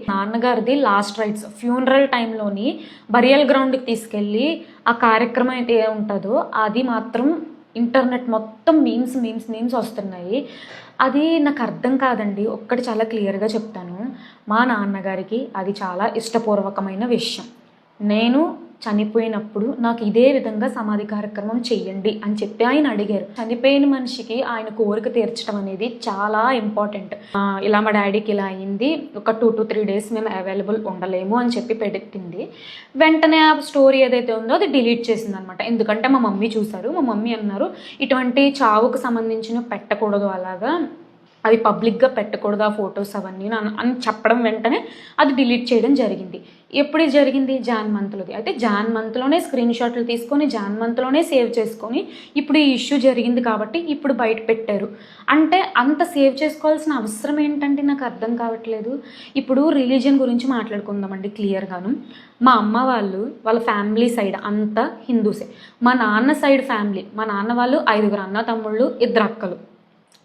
నాన్నగారిది last rights funeral టైంలోని burial గ్రౌండ్కి తీసుకెళ్ళి ఆ కార్యక్రమం అయితే ఉంటుందో అది మాత్రం ఇంటర్నెట్ మొత్తం మీమ్స్ వస్తున్నాయి. అది నాకు అర్థం కాదండి. ఒక్కటి చాలా క్లియర్గా చెప్తాను, మా నాన్నగారికి అది చాలా ఇష్టపూర్వకమైన విషయం. నేను చనిపోయినప్పుడు నాకు ఇదే విధంగా సమాధి కార్యక్రమం చెయ్యండి అని చెప్పి ఆయన అడిగారు. చనిపోయిన మనిషికి ఆయన కోరిక తీర్చడం అనేది చాలా ఇంపార్టెంట్. ఇలా మా డాడీకి ఇలా అయింది, ఒక 2 to 3 days మేము అవైలబుల్ ఉండలేము అని చెప్పి పెట్టింది. వెంటనే ఆ స్టోరీ ఏదైతే ఉందో అది డిలీట్ చేసింది అనమాట. ఎందుకంటే మా మమ్మీ చూసారు, మా మమ్మీ అన్నారు ఇటువంటి చావుకు సంబంధించిన పెట్టకూడదు, అలాగా అవి పబ్లిక్గా పెట్టకూడదు ఆ ఫొటోస్ అవన్నీ అని చెప్పడం వెంటనే అది డిలీట్ చేయడం జరిగింది. ఎప్పుడు జరిగింది? జాన్ మంత్లోది. అయితే జాన్ మంత్లోనే స్క్రీన్ షాట్లు తీసుకొని జాన్ మంత్లోనే సేవ్ చేసుకొని ఇప్పుడు ఈ ఇష్యూ జరిగింది కాబట్టి ఇప్పుడు బయట పెట్టారు. అంటే అంత సేవ్ చేసుకోవాల్సిన అవసరం ఏంటంటే నాకు అర్థం కావట్లేదు. ఇప్పుడు రిలీజియన్ గురించి మాట్లాడుకుందామండి క్లియర్గాను. మా అమ్మ వాళ్ళ ఫ్యామిలీ సైడ్ అంతా హిందూసే. మా నాన్న సైడ్ ఫ్యామిలీ, మా నాన్న వాళ్ళు 5 అన్న తమ్ముళ్ళు, 2 అక్కలు,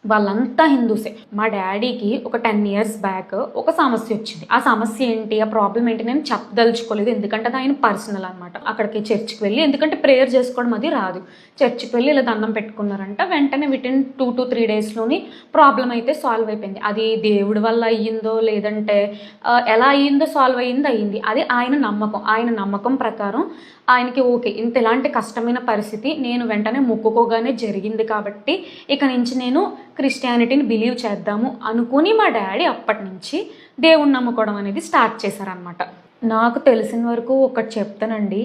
వాళ్ళంతా హిందూసే. మా డాడీకి ఒక 10 years బ్యాక్ ఒక సమస్య వచ్చింది. ఆ సమస్య ఏంటి, ఆ ప్రాబ్లం ఏంటి నేను చెప్పదలుచుకోలేదు, ఎందుకంటే అది ఆయన పర్సనల్ అనమాట. అక్కడికి చర్చికి వెళ్ళి, ఎందుకంటే ప్రేయర్ చేసుకోవడం అది రాదు, చర్చికి వెళ్ళి ఇలా దండం పెట్టుకున్నారంట. వెంటనే వితిన్ 2 to 3 daysలోని ప్రాబ్లం అయితే సాల్వ్ అయిపోయింది. అది దేవుడి వల్ల అయ్యిందో లేదంటే ఎలా అయ్యిందో సాల్వ్ అయ్యింది. అది ఆయన నమ్మకం ప్రకారం ఆయనకి ఓకే, ఇంత ఎలాంటి కష్టమైన పరిస్థితి నేను వెంటనే మొక్కుకోగానే జరిగింది కాబట్టి ఇక నుంచి నేను క్రిస్టియానిటీని బిలీవ్ చేద్దాము అనుకుని మా డాడీ అప్పటి నుంచి దేవుణ్ణి నమ్ముకోవడం అనేది స్టార్ట్ చేశారనమాట. నాకు తెలిసిన వరకు ఒకటి చెప్తానండి,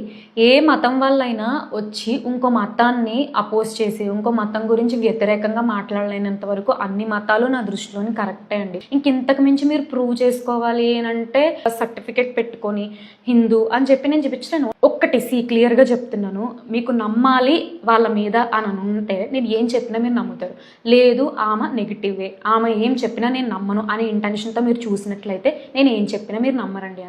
ఏ మతం వల్లైనా వచ్చి ఇంకో మతాన్ని అపోజ్ చేసి ఇంకో మతం గురించి వ్యతిరేకంగా మాట్లాడలేనంత వరకు అన్ని మతాలు నా దృష్టిలోని కరెక్టే అండి. ఇంతకు మించి మీరు ప్రూవ్ చేసుకోవాలి అంటే సర్టిఫికేట్ పెట్టుకొని హిందూ అని చెప్పి నేను చూపించలేను. ఒక్కటి క్లియర్గా చెప్తున్నాను, మీకు నమ్మాలి వాళ్ళ మీద అని ఉంటే నేను ఏం చెప్పినా మీరు నమ్ముతారు. లేదు ఆమె నెగిటివే, ఆమె ఏం చెప్పినా నేను నమ్మను అనే ఇంటెన్షన్తో మీరు చూసినట్లయితే నేను ఏం చెప్పినా మీరు నమ్మరండి.